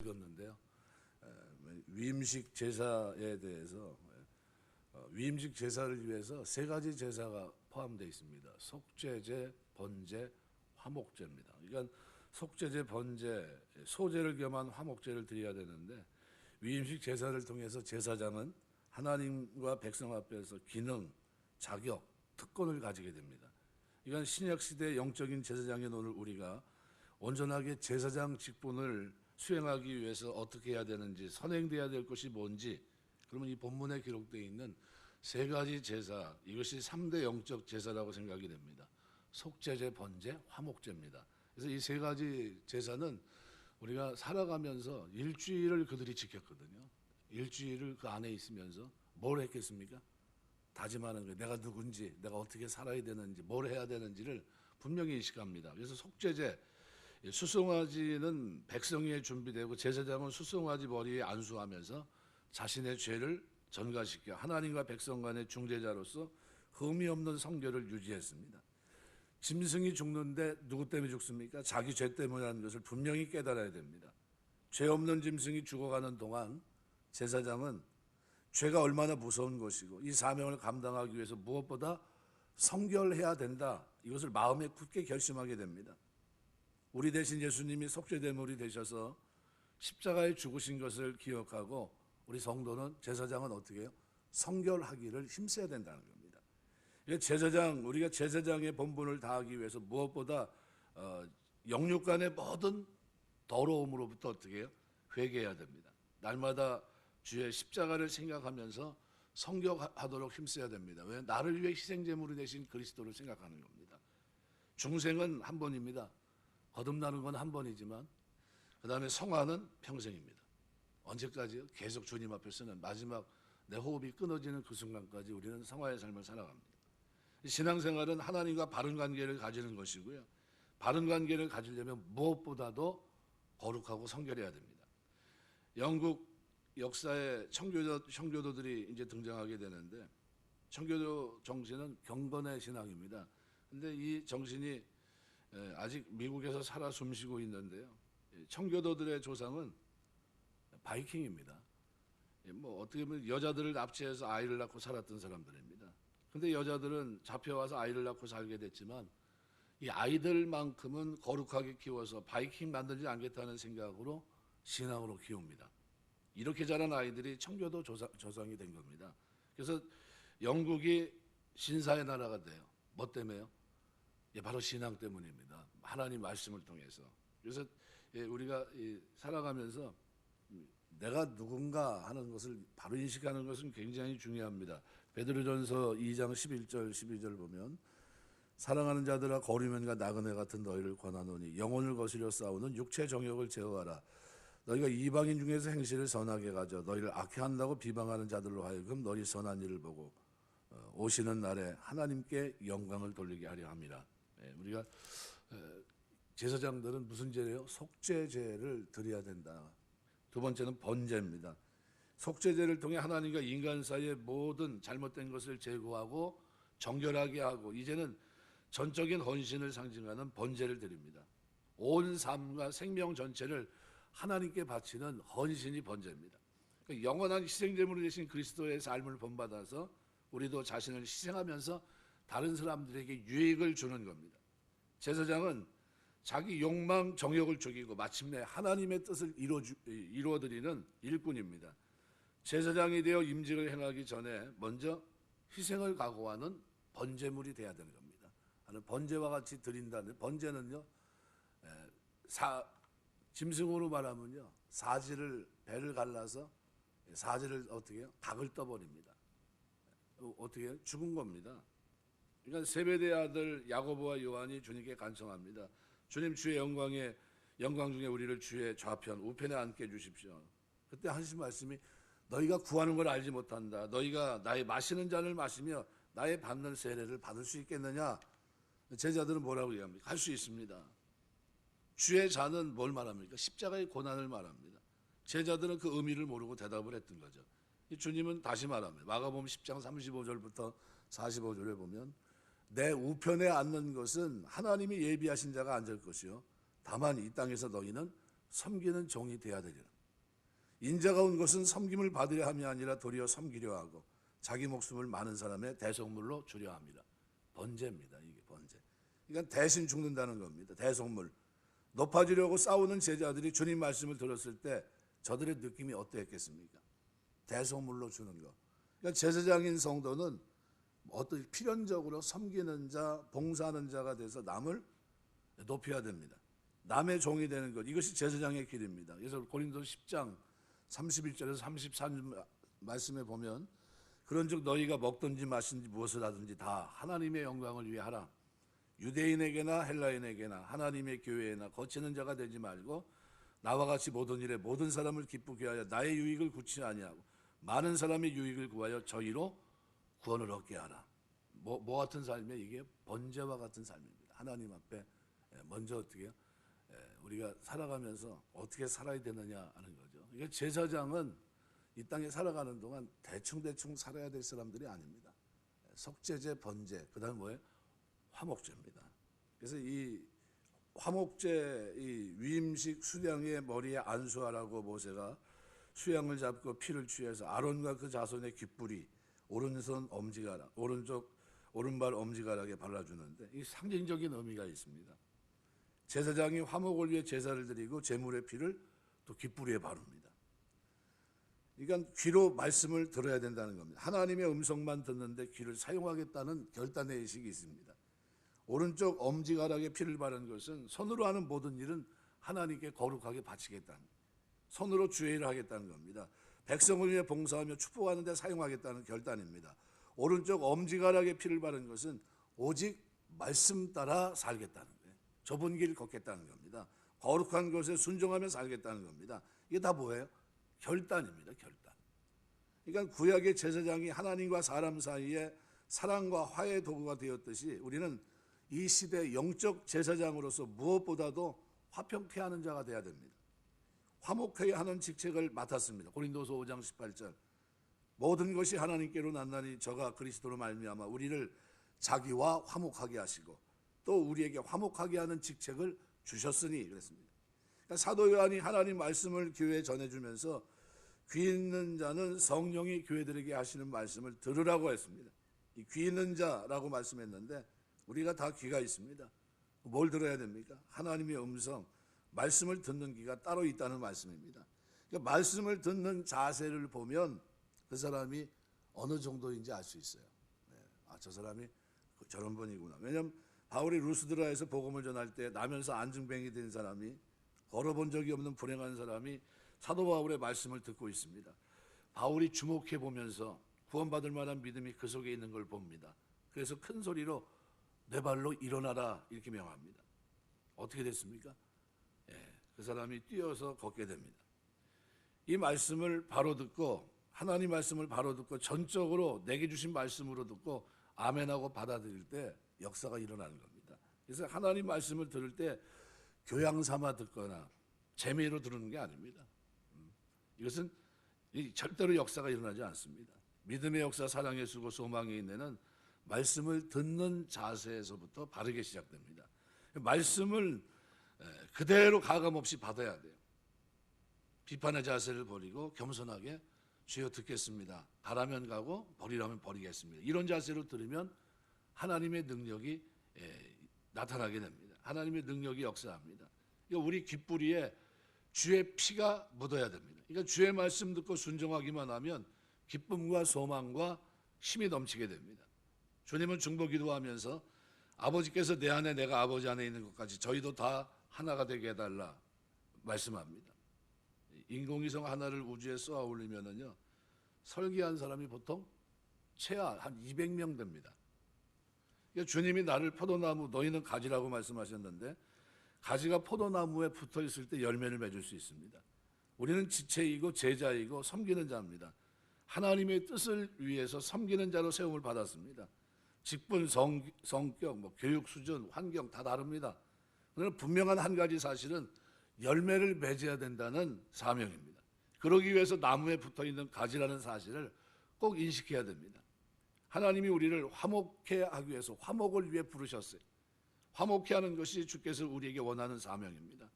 읽었는데요. 위임식 제사에 대해서 위임식 제사를 위해서 세 가지 제사가 포함되어 있습니다. 속죄제, 번제, 화목제입니다. 그러니까 속죄제, 번제, 소제를 겸한 화목제를 드려야 되는데 위임식 제사를 통해서 제사장은 하나님과 백성 앞에서 기능, 자격, 특권을 가지게 됩니다. 이건 신약 시대 영적인 제사장의 논을 우리가 온전하게 제사장 직분을 수행하기 위해서 어떻게 해야 되는지, 선행돼야 될 것이 뭔지, 그러면 이 본문에 기록되어 있는 세 가지 제사, 이것이 3대 영적 제사라고 생각이 됩니다. 속죄제, 번제, 화목제입니다. 그래서 이 세 가지 제사는 우리가 살아가면서 일주일을 그들이 지켰거든요. 일주일을 그 안에 있으면서 뭘 했겠습니까? 다짐하는 거예요. 내가 누군지, 내가 어떻게 살아야 되는지, 뭘 해야 되는지를 분명히 인식합니다. 그래서 속죄제, 수송아지는 백성에 준비되고 제사장은 수송아지 머리에 안수하면서 자신의 죄를 전가시켜 하나님과 백성 간의 중재자로서 흠이 없는 성결을 유지했습니다. 짐승이 죽는데 누구 때문에 죽습니까? 자기 죄 때문이라는 것을 분명히 깨달아야 됩니다. 죄 없는 짐승이 죽어가는 동안 제사장은 죄가 얼마나 무서운 것이고 이 사명을 감당하기 위해서 무엇보다 성결해야 된다. 이것을 마음에 굳게 결심하게 됩니다. 우리 대신 예수님이 속죄제물이 되셔서 십자가에 죽으신 것을 기억하고 우리 성도는 제사장은 어떻게 해요? 성결하기를 힘써야 된다는 겁니다. 우리가 제사장의 본분을 다하기 위해서 무엇보다 영육간의 모든 더러움으로부터 어떻게 해요? 회개해야 됩니다. 날마다 주의 십자가를 생각하면서 성결하도록 힘써야 됩니다. 왜? 나를 위해 희생제물이 되신 그리스도를 생각하는 겁니다. 중생은 한 번입니다. 거듭나는 건 한 번이지만 그 다음에 성화는 평생입니다. 언제까지요? 계속 주님 앞에 서는 마지막 내 호흡이 끊어지는 그 순간까지 우리는 성화의 삶을 살아갑니다. 신앙생활은 하나님과 바른 관계를 가지는 것이고요. 바른 관계를 가지려면 무엇보다도 거룩하고 성결해야 됩니다. 영국 역사에 청교도들이 이제 등장하게 되는데 청교도 정신은 경건의 신앙입니다. 근데 이 정신이 아직 미국에서 살아 숨쉬고 있는데요. 청교도들의 조상은 바이킹입니다. 뭐 어떻게 보면 여자들을 납치해서 아이를 낳고 살았던 사람들입니다. 근데 여자들은 잡혀와서 아이를 낳고 살게 됐지만 이 아이들만큼은 거룩하게 키워서 바이킹 만들지 않겠다는 생각으로 신앙으로 키웁니다. 이렇게 자란 아이들이 청교도 조상이 된 겁니다. 그래서 영국이 신사의 나라가 돼요. 뭐 때문에요? 바로 신앙 때문입니다. 하나님 말씀을 통해서. 그래서 우리가 살아가면서 내가 누군가 하는 것을 바로 인식하는 것은 굉장히 중요합니다. 베드로전서 2장 11절 12절 보면 사랑하는 자들아 거류면과 나그네 같은 너희를 권하노니 영혼을 거스려 싸우는 육체 정욕을 제어하라. 너희가 이방인 중에서 행실을 선하게 가져 너희를 악해한다고 비방하는 자들로 하여금 너희 선한 일을 보고 오시는 날에 하나님께 영광을 돌리게 하려 함이라. 우리가 제사장들은 무슨 제래요? 속죄제를 드려야 된다. 두 번째는 번제입니다. 속죄제를 통해 하나님과 인간 사이의 모든 잘못된 것을 제거하고 정결하게 하고 이제는 전적인 헌신을 상징하는 번제를 드립니다. 온 삶과 생명 전체를 하나님께 바치는 헌신이 번제입니다. 그러니까 영원한 희생제물이 되신 그리스도의 삶을 본받아서 우리도 자신을 희생하면서 다른 사람들에게 유익을 주는 겁니다. 제사장은 자기 욕망, 정욕을 죽이고 마침내 하나님의 뜻을 이루어드리는 일꾼입니다. 제사장이 되어 임직을 행하기 전에 먼저 희생을 각오하는 번제물이 돼야 되는 겁니다. 번제와 같이 드린다는 번제는요, 짐승으로 말하면요, 배를 갈라서 사지를 어떻게 해요? 닭을 떠버립니다. 어떻게 해요? 죽은 겁니다. 그러니까 세베대의 아들 야고보와 요한이 주님께 간청합니다. 주님, 주의 영광 중에 우리를 주의 좌편 우편에 앉게 해주십시오. 그때 하신 말씀이 너희가 구하는 걸 알지 못한다. 너희가 나의 마시는 잔을 마시며 나의 받는 세례를 받을 수 있겠느냐? 제자들은 뭐라고 얘기합니까? 할 수 있습니다. 주의 잔은 뭘 말합니까? 십자가의 고난을 말합니다. 제자들은 그 의미를 모르고 대답을 했던 거죠. 주님은 다시 말합니다. 마가복음 10장 35절부터 45절에 보면 내 우편에 앉는 것은 하나님이 예비하신 자가 앉을 것이요 다만 이 땅에서 너희는 섬기는 종이 되어야 되리라. 인자가 온 것은 섬김을 받으려 함이 아니라 도리어 섬기려 하고 자기 목숨을 많은 사람의 대속물로 주려 함이라. 번제입니다. 이게 번제. 그러니까 대신 죽는다는 겁니다. 대속물. 높아지려고 싸우는 제자들이 주님 말씀을 들었을 때 저들의 느낌이 어떠했겠습니까? 대속물로 주는 것. 그러니까 제사장인 성도는 어떤 필연적으로 섬기는 자, 봉사하는 자가 돼서 남을 높여야 됩니다. 남의 종이 되는 것. 이것이 제사장의 길입니다. 그래서 고린도 10장 31절에서 34절 말씀에 보면 그런즉 너희가 먹든지 마시든지 무엇을 하든지 다 하나님의 영광을 위해 하라. 유대인에게나 헬라인에게나 하나님의 교회에나 거치는 자가 되지 말고 나와 같이 모든 일에 모든 사람을 기쁘게 하여 나의 유익을 구치 아니하고 많은 사람의 유익을 구하여 저희로 구원을 얻게 하라. 뭐 같은 삶이에요? 이게 번제와 같은 삶입니다. 하나님 앞에 먼저 어떻게 우리가 살아가면서 어떻게 살아야 되느냐 하는 거죠. 이게 제사장은 이 땅에 살아가는 동안 대충 살아야 될 사람들이 아닙니다. 속죄제, 번제, 그다음 뭐예요? 화목제입니다. 그래서 이 화목제, 이 위임식 수양의 머리에 안수하라고 모세가 수양을 잡고 피를 취해서 아론과 그 자손의 귓불이 오른손 엄지가락, 오른발 엄지가락에 발라주는데 이 상징적인 의미가 있습니다. 제사장이 화목을 위해 제사를 드리고 제물의 피를 또 귓불에 바릅니다. 그러니까 귀로 말씀을 들어야 된다는 겁니다. 하나님의 음성만 듣는데 귀를 사용하겠다는 결단의 의식이 있습니다. 오른쪽 엄지가락에 피를 바른 것은 손으로 하는 모든 일은 하나님께 거룩하게 바치겠다는, 손으로 주의 일을 하겠다는 겁니다. 백성을 위해 봉사하며 축복하는 데 사용하겠다는 결단입니다. 오른쪽 엄지가락에 피를 바른 것은 오직 말씀 따라 살겠다는 거예요. 좁은 길 걷겠다는 겁니다. 거룩한 것에 순종하며 살겠다는 겁니다. 이게 다 뭐예요? 결단입니다. 결단. 그러니까 구약의 제사장이 하나님과 사람 사이에 사랑과 화해의 도구가 되었듯이 우리는 이 시대 영적 제사장으로서 무엇보다도 화평케 하는 자가 되어야 됩니다. 화목하게 하는 직책을 맡았습니다. 고린도서 5장 18절. 모든 것이 하나님께로 났나니 저가 그리스도로 말미암아 우리를 자기와 화목하게 하시고 또 우리에게 화목하게 하는 직책을 주셨으니 그랬습니다. 그러니까 사도 요한이 하나님 말씀을 교회에 전해주면서 귀 있는 자는 성령이 교회들에게 하시는 말씀을 들으라고 했습니다. 이 귀 있는 자라고 말씀했는데 우리가 다 귀가 있습니다. 뭘 들어야 됩니까? 하나님의 음성, 말씀을 듣는 귀가 따로 있다는 말씀입니다. 그러니까 말씀을 듣는 자세를 보면 그 사람이 어느 정도인지 알 수 있어요. 저 사람이 저런 분이구나. 왜냐하면 바울이 루스드라에서 복음을 전할 때 나면서 안증뱅이 된 사람이, 걸어본 적이 없는 불행한 사람이 사도 바울의 말씀을 듣고 있습니다. 바울이 주목해 보면서 구원받을 만한 믿음이 그 속에 있는 걸 봅니다. 그래서 큰 소리로 내 발로 일어나라 이렇게 명합니다. 어떻게 됐습니까? 그 사람이 뛰어서 걷게 됩니다. 이 말씀을 바로 듣고, 하나님 말씀을 바로 듣고 전적으로 내게 주신 말씀으로 듣고 아멘하고 받아들일 때 역사가 일어나는 겁니다. 그래서 하나님 말씀을 들을 때 교양 삼아 듣거나 재미로 들은 게 아닙니다. 이것은 절대로 역사가 일어나지 않습니다. 믿음의 역사, 사랑의 수고, 소망의 인내는 말씀을 듣는 자세에서부터 바르게 시작됩니다. 말씀을 그대로 가감없이 받아야 돼요. 비판의 자세를 버리고 겸손하게 주여 듣겠습니다. 가라면 가고 버리라면 버리겠습니다. 이런 자세로 들으면 하나님의 능력이 나타나게 됩니다. 하나님의 능력이 역사합니다. 그러니까 우리 귓불이에 주의 피가 묻어야 됩니다. 그러니까 주의 말씀 듣고 순종하기만 하면 기쁨과 소망과 힘이 넘치게 됩니다. 주님은 중보 기도하면서 아버지께서 내 안에 내가 아버지 안에 있는 것까지 저희도 다 하나가 되게 해달라 말씀합니다. 인공위성 하나를 우주에 쏘아 올리면은요, 설계한 사람이 보통 최하 한 200명 됩니다. 그러니까 주님이 나를 포도나무, 너희는 가지라고 말씀하셨는데 가지가 포도나무에 붙어 있을 때 열매를 맺을 수 있습니다. 우리는 지체이고 제자이고 섬기는 자입니다. 하나님의 뜻을 위해서 섬기는 자로 세움을 받았습니다. 직분, 성격, 교육 수준, 환경 다 다릅니다. 그러나 분명한 한 가지 사실은 열매를 맺어야 된다는 사명입니다. 그러기 위해서 나무에 붙어있는 가지라는 사실을 꼭 인식해야 됩니다. 하나님이 우리를 화목해 하기 위해서 화목을 위해 부르셨어요. 화목해 하는 것이 주께서 우리에게 원하는 사명입니다.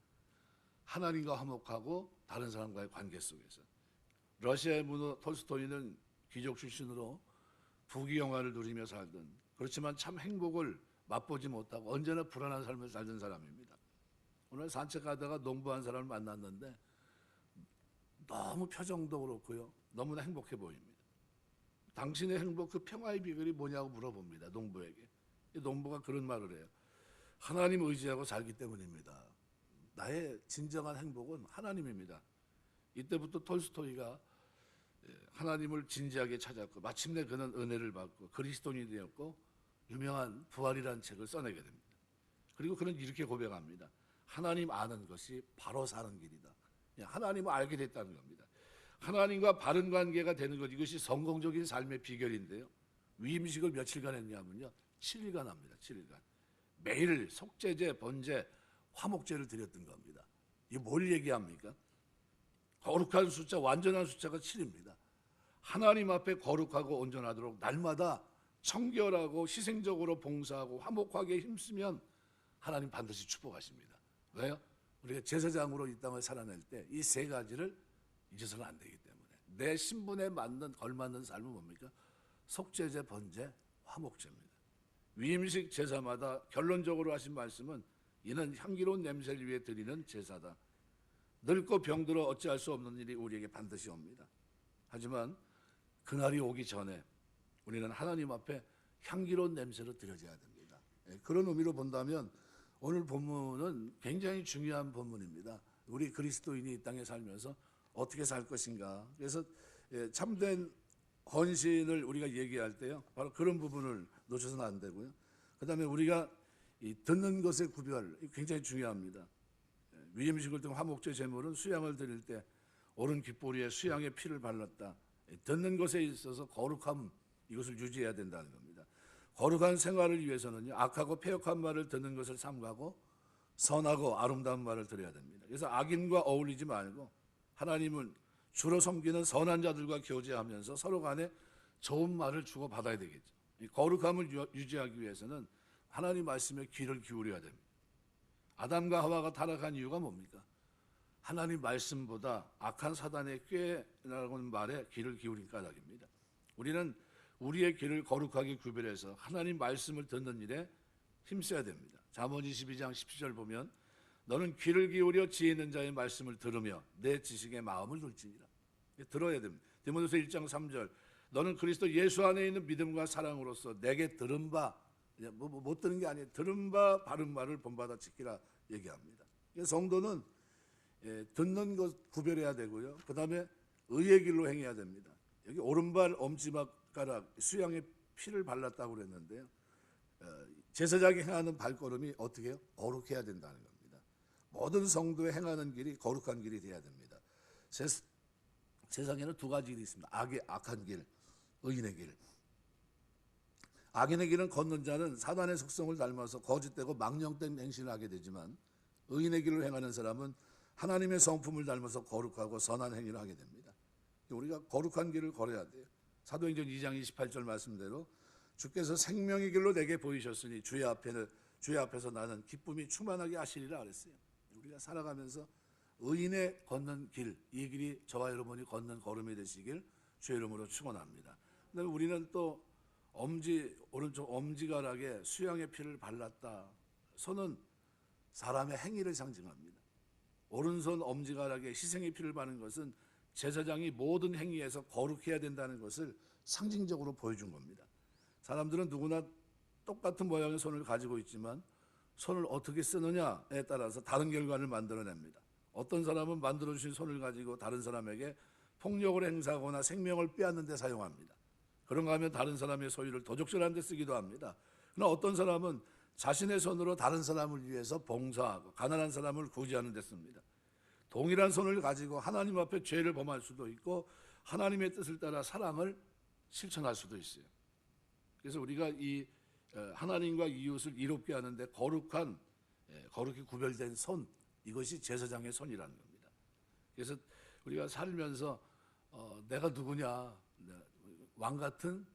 하나님과 화목하고 다른 사람과의 관계 속에서. 러시아의 문호 톨스토이는 귀족 출신으로 부귀영화를 누리며 살던, 그렇지만 참 행복을 맛보지 못하고 언제나 불안한 삶을 살던 사람입니다. 오늘 산책하다가 농부한 사람을 만났는데 너무 표정도 그렇고요, 너무나 행복해 보입니다. 당신의 행복, 그 평화의 비결이 뭐냐고 물어봅니다, 농부에게. 농부가 그런 말을 해요. 하나님 의지하고 살기 때문입니다. 나의 진정한 행복은 하나님입니다. 이때부터 톨스토이가 하나님을 진지하게 찾았고 마침내 그는 은혜를 받고 그리스도인이 되었고 유명한 부활이라는 책을 써내게 됩니다. 그리고 그는 이렇게 고백합니다. 하나님 아는 것이 바로 사는 길이다. 하나님을 알게 됐다는 겁니다. 하나님과 바른 관계가 되는 것, 이것이 성공적인 삶의 비결인데요. 위임식을 며칠간 했냐면요, 7일간 합니다. 7일간. 매일 속죄제, 번제, 화목제를 드렸던 겁니다. 이게 뭘 얘기합니까? 거룩한 숫자, 완전한 숫자가 7입니다. 하나님 앞에 거룩하고 온전하도록 날마다 청결하고 희생적으로 봉사하고 화목하게 힘쓰면 하나님 반드시 축복하십니다. 왜요? 우리가 제사장으로 이 땅을 살아낼 때 이 세 가지를 잊어서는 안 되기 때문에. 내 신분에 맞는 걸맞는 삶은 뭡니까? 속죄제, 번제, 화목제입니다. 위임식 제사마다 결론적으로 하신 말씀은 이는 향기로운 냄새를 위해 드리는 제사다. 늙고 병들어 어찌할 수 없는 일이 우리에게 반드시 옵니다. 하지만 그날이 오기 전에 우리는 하나님 앞에 향기로운 냄새로 드려져야 됩니다. 그런 의미로 본다면 오늘 본문은 굉장히 중요한 본문입니다. 우리 그리스도인이 이 땅에 살면서 어떻게 살 것인가. 그래서 참된 헌신을 우리가 얘기할 때요, 바로 그런 부분을 놓쳐서는 안 되고요. 그 다음에 우리가 이 듣는 것의 구별, 굉장히 중요합니다. 위임식을 등 화목제 제물은 수양을 드릴 때 오른 귓보리에 수양의 피를 발랐다. 듣는 것에 있어서 거룩함, 이것을 유지해야 된다는 겁니다. 거룩한 생활을 위해서는요, 악하고 패역한 말을 듣는 것을 삼가고 선하고 아름다운 말을 들어야 됩니다. 그래서 악인과 어울리지 말고 하나님을 주로 섬기는 선한 자들과 교제하면서 서로 간에 좋은 말을 주고받아야 되겠죠. 이 거룩함을 유지하기 위해서는 하나님 말씀에 귀를 기울여야 됩니다. 아담과 하와가 타락한 이유가 뭡니까? 하나님 말씀보다 악한 사단의 꾀라는 말에 귀를 기울인 까닭입니다. 우리는 우리의 귀를 거룩하게 구별해서 하나님 말씀을 듣는 일에 힘써야 됩니다. 잠언 22장 17절 보면 너는 귀를 기울여 지혜 있는 자의 말씀을 들으며 내 지식에 마음을 둘지니라. 들어야 됩니다. 디모데후서 1장 3절 너는 그리스도 예수 안에 있는 믿음과 사랑으로서 내게 들은 바, 못 들은 게 아니에요. 들은 바 바른 말을 본받아 지키라 얘기합니다. 성도는 듣는 것 구별해야 되고요. 그 다음에 의의 길로 행해야 됩니다. 여기 오른발 엄지발가락 수양의 피를 발랐다고 그랬는데요. 제사장이 행하는 발걸음이 어떻게 해요? 거룩해야 된다는 겁니다. 모든 성도의 행하는 길이 거룩한 길이 돼야 됩니다. 세상에는 두 가지 길이 있습니다. 악한 길, 의인의 길. 악인의 길은 걷는 자는 사단의 속성을 닮아서 거짓되고 망령된 행실을 하게 되지만 의인의 길을 행하는 사람은 하나님의 성품을 닮아서 거룩하고 선한 행위를 하게 됩니다. 우리가 거룩한 길을 걸어야 돼요. 사도행전 2장 28절 말씀대로 주께서 생명의 길로 내게 보이셨으니 주의 앞에서 나는 기쁨이 충만하게 하시리라 그랬어요. 우리가 살아가면서 의인의 걷는 길, 이 길이 저와 여러분이 걷는 걸음이 되시길 주의 이름으로 축원합니다. 그다음에 우리는 또 오른쪽 엄지가락에 수양의 피를 발랐다. 손은 사람의 행위를 상징합니다. 오른손 엄지가락에 희생의 피를 바른 것은 제사장이 모든 행위에서 거룩해야 된다는 것을 상징적으로 보여준 겁니다. 사람들은 누구나 똑같은 모양의 손을 가지고 있지만 손을 어떻게 쓰느냐에 따라서 다른 결과를 만들어냅니다. 어떤 사람은 만들어주신 손을 가지고 다른 사람에게 폭력을 행사하거나 생명을 빼앗는 데 사용합니다. 그런가 하면 다른 사람의 소유를 도적질하는 데 쓰기도 합니다. 그러나 어떤 사람은 자신의 손으로 다른 사람을 위해서 봉사하고 가난한 사람을 구제하는 데 씁니다. 동일한 손을 가지고 하나님 앞에 죄를 범할 수도 있고 하나님의 뜻을 따라 사랑을 실천할 수도 있어요. 그래서 우리가 이 하나님과 이웃을 이롭게 하는데 거룩히 구별된 손, 이것이 제사장의 손이라는 겁니다. 그래서 우리가 살면서 내가 누구냐, 왕 같은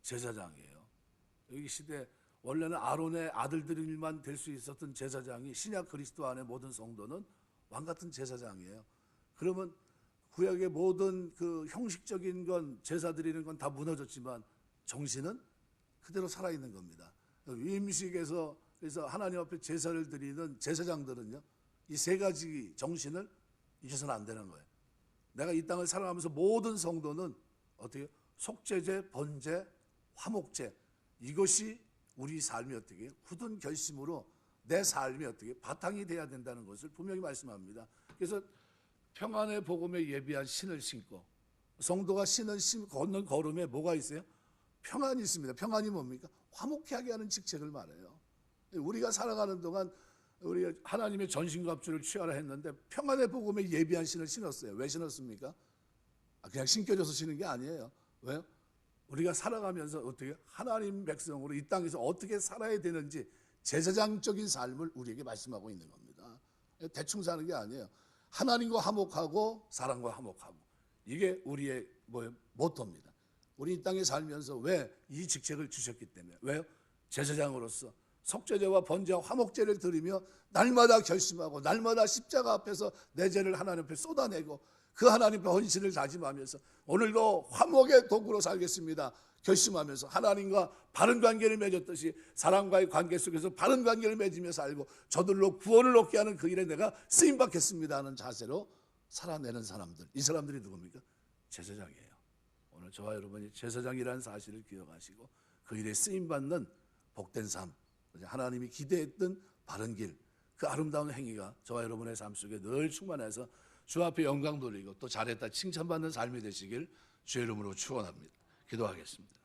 제사장이에요. 여기 시대 원래는 아론의 아들들만 될 수 있었던 제사장이 신약 그리스도 안에 모든 성도는 왕 같은 제사장이에요. 그러면 구약의 모든 그 형식적인 건 제사 드리는 건 다 무너졌지만 정신은 그대로 살아있는 겁니다. 위임식에서 그래서 하나님 앞에 제사를 드리는 제사장들은요, 이 세 가지 정신을 잊어서는 안 되는 거예요. 내가 이 땅을 살아가면서 모든 성도는 어떻게 속죄제, 번제, 화목제, 이것이 우리 삶이 어떻게 굳은 결심으로 내 삶이 어떻게 바탕이 돼야 된다는 것을 분명히 말씀합니다. 그래서 평안의 복음에 예비한 신을 신고, 성도가 신을 걷는 걸음에 뭐가 있어요? 평안이 있습니다. 평안이 뭡니까? 화목케 하게 하는 직책을 말해요. 우리가 살아가는 동안 우리 하나님의 전신갑주를 취하라 했는데 평안의 복음에 예비한 신을 신었어요. 왜 신었습니까? 그냥 신겨져서 신은 게 아니에요. 왜요? 우리가 살아가면서 어떻게 하나님 백성으로 이 땅에서 어떻게 살아야 되는지 제사장적인 삶을 우리에게 말씀하고 있는 겁니다. 대충 사는 게 아니에요. 하나님과 화목하고 사람과 화목하고, 이게 우리의 모토입니다. 우리 이 땅에 살면서 왜 이 직책을 주셨기 때문에. 왜요? 제사장으로서 속죄제와 번제와 화목제를 드리며 날마다 결심하고 날마다 십자가 앞에서 내 죄를 하나님 앞에 쏟아내고 그 하나님 앞에 헌신을 다짐하면서 오늘도 화목의 도구로 살겠습니다 결심하면서 하나님과 바른 관계를 맺었듯이 사람과의 관계 속에서 바른 관계를 맺으며 살고 저들로 구원을 얻게 하는 그 일에 내가 쓰임받겠습니다 하는 자세로 살아내는 사람들, 이 사람들이 누굽니까? 제사장이에요. 오늘 저와 여러분이 제사장이라는 사실을 기억하시고 그 일에 쓰임받는 복된 삶, 하나님이 기대했던 바른 길, 그 아름다운 행위가 저와 여러분의 삶 속에 늘 충만해서 주 앞에 영광 돌리고 또 잘했다 칭찬받는 삶이 되시길 주의 이름으로 축원합니다. 기도하겠습니다.